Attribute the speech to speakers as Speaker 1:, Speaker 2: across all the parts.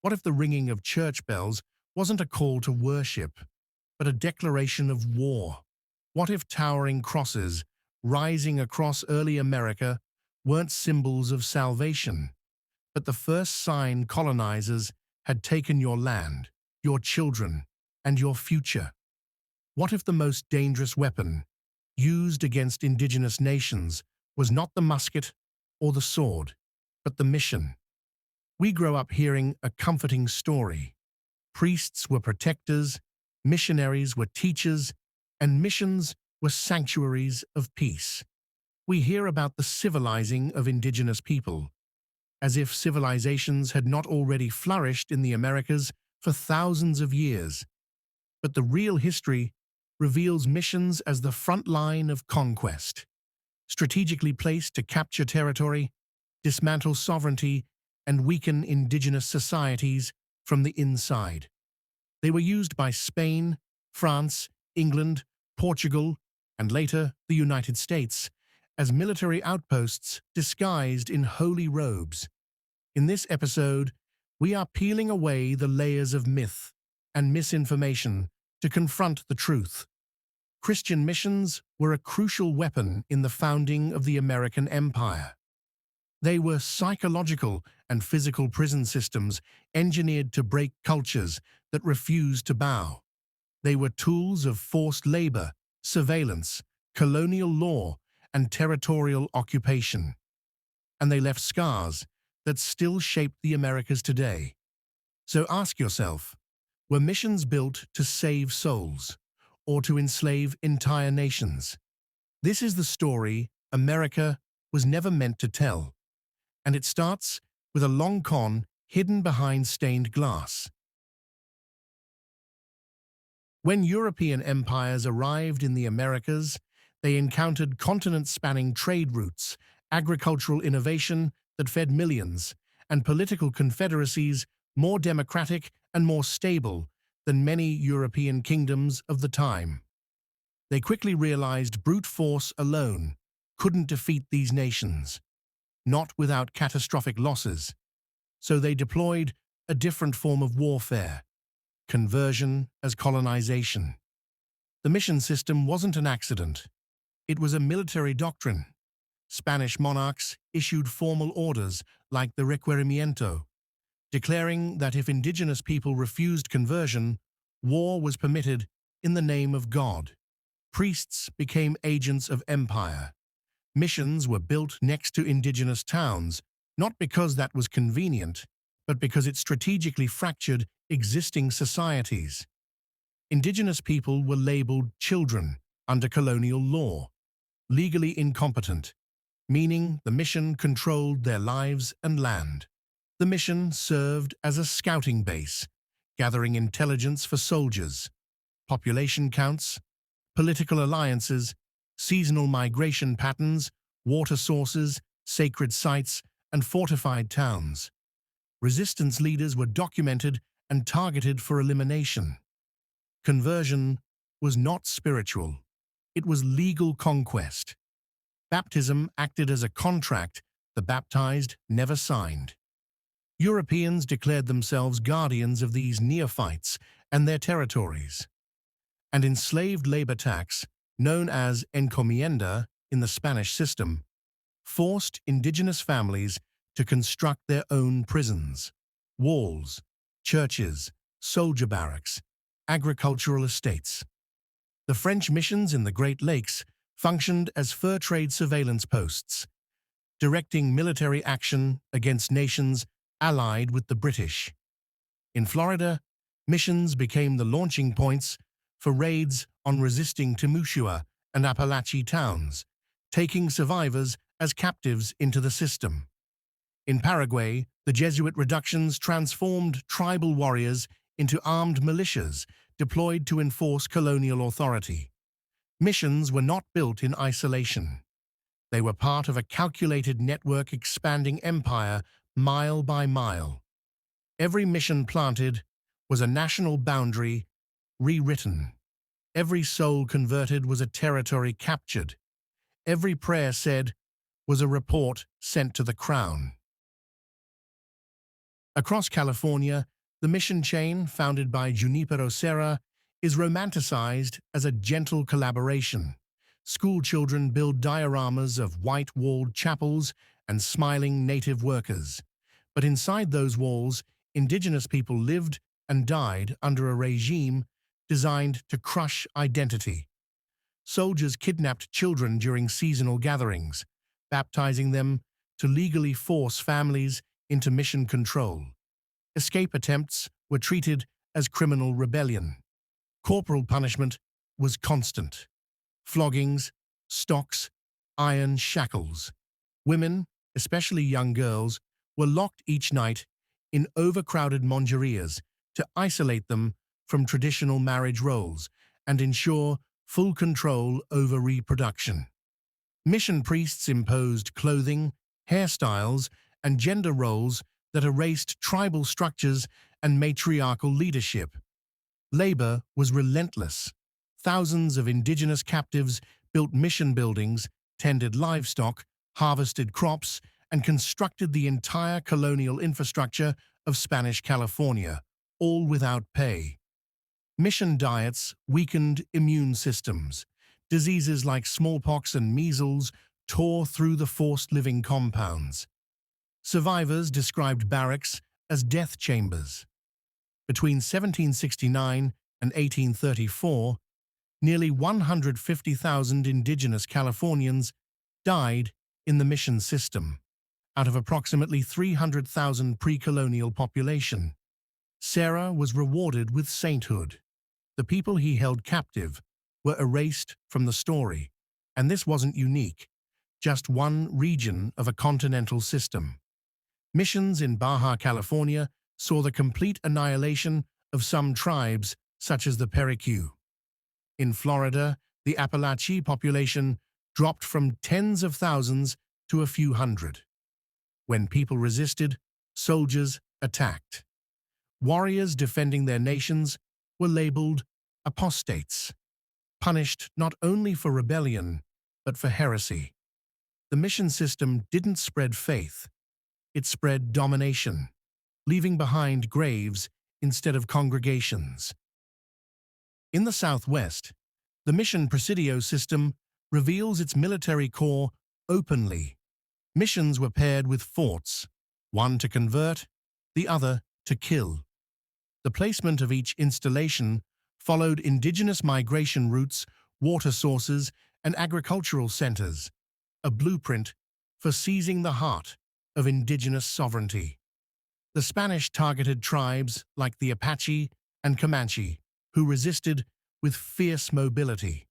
Speaker 1: What if the ringing of church bells wasn't a call to worship, but a declaration of war? What if towering crosses rising across early America weren't symbols of salvation, but the first sign colonizers had taken your land, your children, and your future? What if the most dangerous weapon used against indigenous nations was not the musket or the sword, but the mission? We grow up hearing a comforting story. Priests were protectors, missionaries were teachers, and missions were sanctuaries of peace. We hear about the civilizing of indigenous people, as if civilizations had not already flourished in the Americas for thousands of years. But the real history reveals missions as the front line of conquest, strategically placed to capture territory, dismantle sovereignty, and weaken indigenous societies from the inside. They were used by Spain, France, England, Portugal, and later the United States as military outposts disguised in holy robes. In this episode, we are peeling away the layers of myth and misinformation to confront the truth. Christian missions were a crucial weapon in the founding of the American Empire. They were psychological and physical prison systems engineered to break cultures that refused to bow. They were tools of forced labor, surveillance, colonial law, and territorial occupation. And they left scars that still shape the Americas today. So ask yourself, were missions built to save souls or to enslave entire nations? This is the story America was never meant to tell. And it starts with a long con hidden behind stained glass. When European empires arrived in the Americas, they encountered continent-spanning trade routes, agricultural innovation that fed millions, and political confederacies more democratic and more stable than many European kingdoms of the time. They quickly realized brute force alone couldn't defeat these nations, not without catastrophic losses. So they deployed a different form of warfare, conversion as colonization. The mission system wasn't an accident. It was a military doctrine. Spanish monarchs issued formal orders like the Requerimiento, declaring that if indigenous people refused conversion, war was permitted in the name of God. Priests became agents of empire. Missions were built next to indigenous towns, not because that was convenient, but because it strategically fractured existing societies. Indigenous people were labeled children under colonial law, legally incompetent, meaning the mission controlled their lives and land. The mission served as a scouting base, gathering intelligence for soldiers, population counts, political alliances, seasonal migration patterns, water sources, sacred sites, and fortified towns. Resistance leaders were documented and targeted for elimination. Conversion was not spiritual. It was legal conquest. Baptism acted as a contract the baptized never signed. Europeans declared themselves guardians of these neophytes and their territories. And enslaved labor tax, known as encomienda in the Spanish system, forced indigenous families to construct their own prisons, walls, churches, soldier barracks, agricultural estates. The French missions in the Great Lakes functioned as fur trade surveillance posts, directing military action against nations allied with the British. In Florida, missions became the launching points for raids on resisting Timucua and Apalachee towns, taking survivors as captives into the system. In Paraguay, the Jesuit reductions transformed tribal warriors into armed militias deployed to enforce colonial authority. Missions were not built in isolation. They were part of a calculated network expanding empire mile by mile. Every mission planted was a national boundary rewritten. Every soul converted was a territory captured. Every prayer said was a report sent to the crown. Across California, The mission chain, founded by Junipero Serra, is romanticized as a gentle collaboration. School children build dioramas of white-walled chapels and smiling native workers. But inside those walls, indigenous people lived and died under a regime designed to crush identity. Soldiers kidnapped children during seasonal gatherings, baptizing them to legally force families into mission control. Escape attempts were treated as criminal rebellion. Corporal punishment was constant. Floggings, stocks, iron shackles. Women, especially young girls, were locked each night in overcrowded manjerias to isolate them from traditional marriage roles and ensure full control over reproduction. Mission priests imposed clothing, hairstyles, and gender roles that erased tribal structures and matriarchal leadership. Labor was relentless. Thousands of indigenous captives built mission buildings, tended livestock, harvested crops, and constructed the entire colonial infrastructure of Spanish California, all without pay. Mission diets weakened immune systems. Diseases like smallpox and measles tore through the forced living compounds. Survivors described barracks as death chambers. Between 1769 and 1834, nearly 150,000 indigenous Californians died in the mission system, out of approximately 300,000 pre-colonial population. Serra was rewarded with sainthood. The people he held captive were erased from the story, and this wasn't unique, just one region of a continental system. Missions in Baja California saw the complete annihilation of some tribes, such as the Perique. In Florida, the Apalachee population dropped from tens of thousands to a few hundred. When people resisted, soldiers attacked. Warriors defending their nations were labeled apostates, punished not only for rebellion, but for heresy. The mission system didn't spread faith, it spread domination, leaving behind graves instead of congregations. In the Southwest, the Mission Presidio system reveals its military core openly. Missions were paired with forts, one to convert, the other to kill. The placement of each installation followed indigenous migration routes, water sources, and agricultural centers, a blueprint for seizing the heart of indigenous sovereignty. The Spanish targeted tribes like the Apache and Comanche, who resisted with fierce mobility.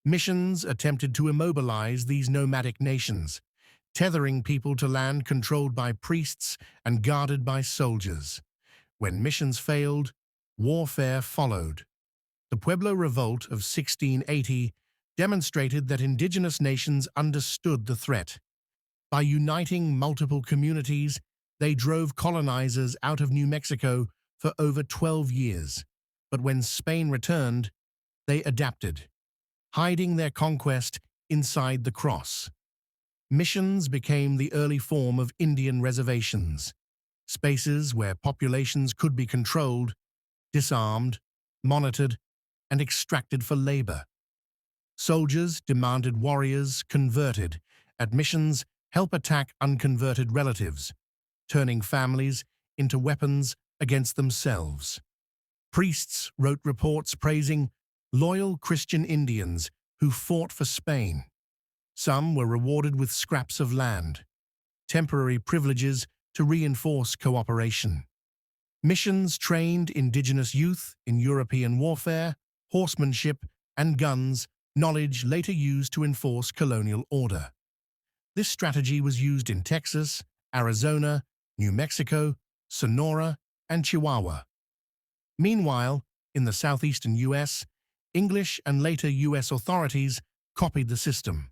Speaker 1: Missions attempted to immobilize these nomadic nations, tethering people to land controlled by priests and guarded by soldiers. When missions failed, warfare followed. The Pueblo Revolt of 1680 demonstrated that indigenous nations understood the threat. By uniting multiple communities, they drove colonizers out of New Mexico for over 12 years. But when Spain returned, they adapted, hiding their conquest inside the cross. Missions became the early form of Indian reservations, spaces where populations could be controlled, disarmed, monitored, and extracted for labor. Soldiers demanded warriors converted at missions help attack unconverted relatives, turning families into weapons against themselves. Priests wrote reports praising loyal Christian Indians who fought for Spain. Some were rewarded with scraps of land, temporary privileges to reinforce cooperation. Missions trained indigenous youth in European warfare, horsemanship, and guns, knowledge later used to enforce colonial order. This strategy was used in Texas, Arizona, New Mexico, Sonora, and Chihuahua. Meanwhile, in the southeastern U.S., English and later U.S. authorities copied the system.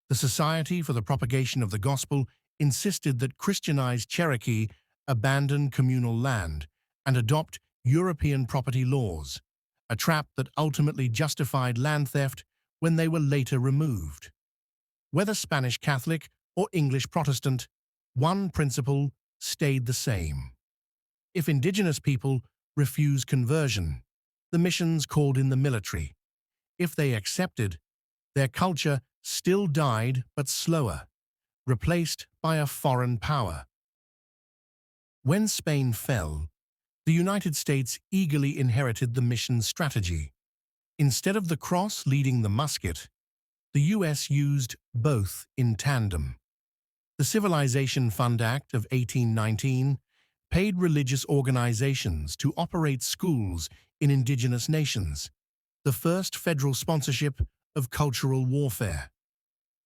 Speaker 1: The Society for the Propagation of the Gospel insisted that Christianized Cherokee abandon communal land and adopt European property laws, a trap that ultimately justified land theft when they were later removed. Whether Spanish Catholic or English Protestant, one principle stayed the same. If indigenous people refused conversion, the missions called in the military. If they accepted, their culture still died but slower, replaced by a foreign power. When Spain fell, the United States eagerly inherited the mission strategy. Instead of the cross leading the musket, the US used both in tandem. The Civilization Fund Act of 1819 paid religious organizations to operate schools in indigenous nations, the first federal sponsorship of cultural warfare.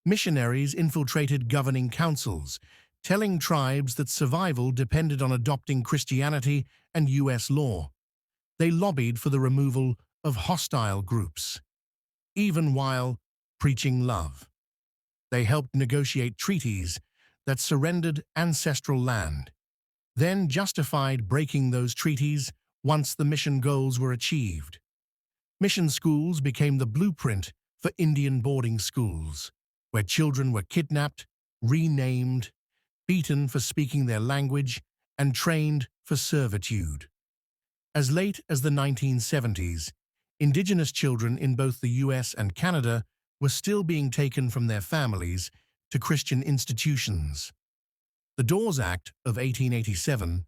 Speaker 1: Missionaries infiltrated governing councils, telling tribes that survival depended on adopting Christianity and US law. They lobbied for the removal of hostile groups, even while preaching love. They helped negotiate treaties that surrendered ancestral land, then justified breaking those treaties once the mission goals were achieved. Mission schools became the blueprint for Indian boarding schools, where children were kidnapped, renamed, beaten for speaking their language, and trained for servitude. As late as the 1970s, indigenous children in both the US and Canada were still being taken from their families to Christian institutions. The Dawes Act of 1887,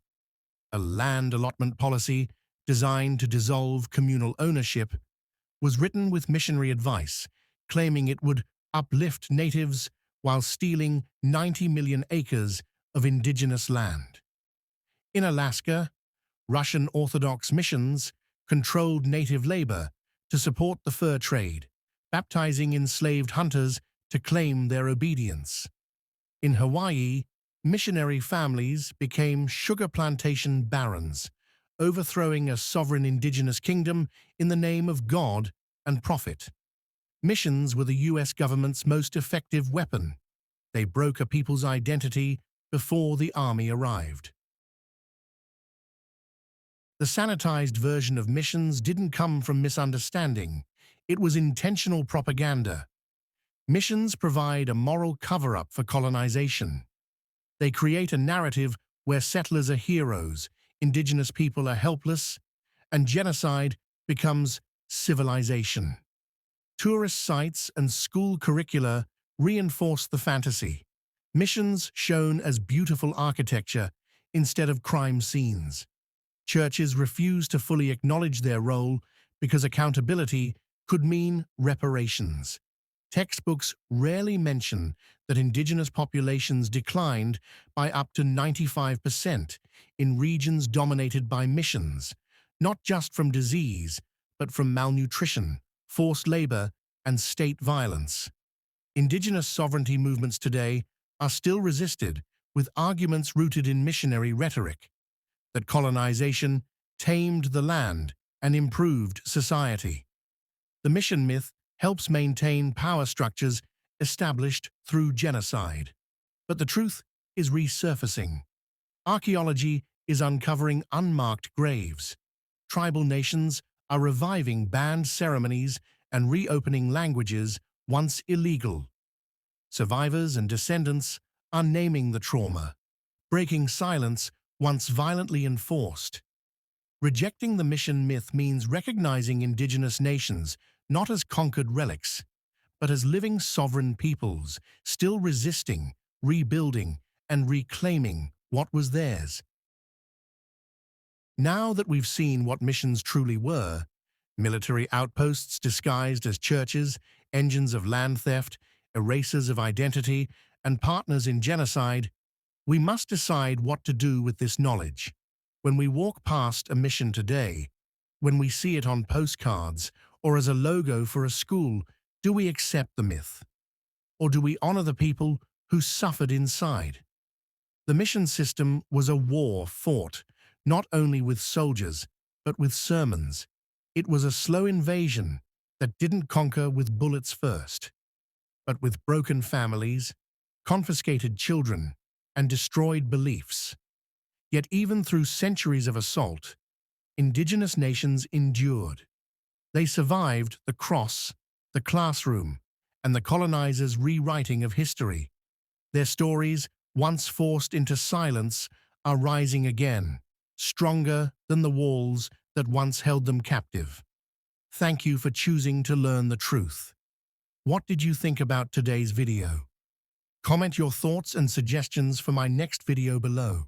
Speaker 1: a land allotment policy designed to dissolve communal ownership, was written with missionary advice, claiming it would uplift natives while stealing 90 million acres of indigenous land. In Alaska, Russian Orthodox missions controlled native labor to support the fur trade, baptizing enslaved hunters to claim their obedience. In Hawaii, missionary families became sugar plantation barons, overthrowing a sovereign indigenous kingdom in the name of God and profit. Missions were the US government's most effective weapon. They broke a people's identity before the army arrived. The sanitized version of missions didn't come from misunderstanding. It was intentional propaganda. Missions provide a moral cover-up for colonization. They create a narrative where settlers are heroes, indigenous people are helpless, and genocide becomes civilization. Tourist sites and school curricula reinforce the fantasy. Missions shown as beautiful architecture instead of crime scenes. Churches refuse to fully acknowledge their role because accountability could mean reparations. Textbooks rarely mention that indigenous populations declined by up to 95% in regions dominated by missions, not just from disease, but from malnutrition, forced labor, and state violence. Indigenous sovereignty movements today are still resisted, with arguments rooted in missionary rhetoric that colonization tamed the land and improved society. The mission myth helps maintain power structures established through genocide. But the truth is resurfacing. Archaeology is uncovering unmarked graves. Tribal nations are reviving banned ceremonies and reopening languages once illegal. Survivors and descendants are naming the trauma, breaking silence once violently enforced. Rejecting the mission myth means recognizing indigenous nations not as conquered relics, but as living sovereign peoples, still resisting, rebuilding, and reclaiming what was theirs. Now that we've seen what missions truly were, military outposts disguised as churches, engines of land theft, erasers of identity, and partners in genocide, we must decide what to do with this knowledge. When we walk past a mission today, when we see it on postcards or as a logo for a school, do we accept the myth? Or do we honor the people who suffered inside? The mission system was a war fought, not only with soldiers, but with sermons. It was a slow invasion that didn't conquer with bullets first, but with broken families, confiscated children, and destroyed beliefs. Yet even through centuries of assault, indigenous nations endured. They survived the cross, the classroom, and the colonizers' rewriting of history. Their stories, once forced into silence, are rising again, stronger than the walls that once held them captive. Thank you for choosing to learn the truth. What did you think about today's video? Comment your thoughts and suggestions for my next video below.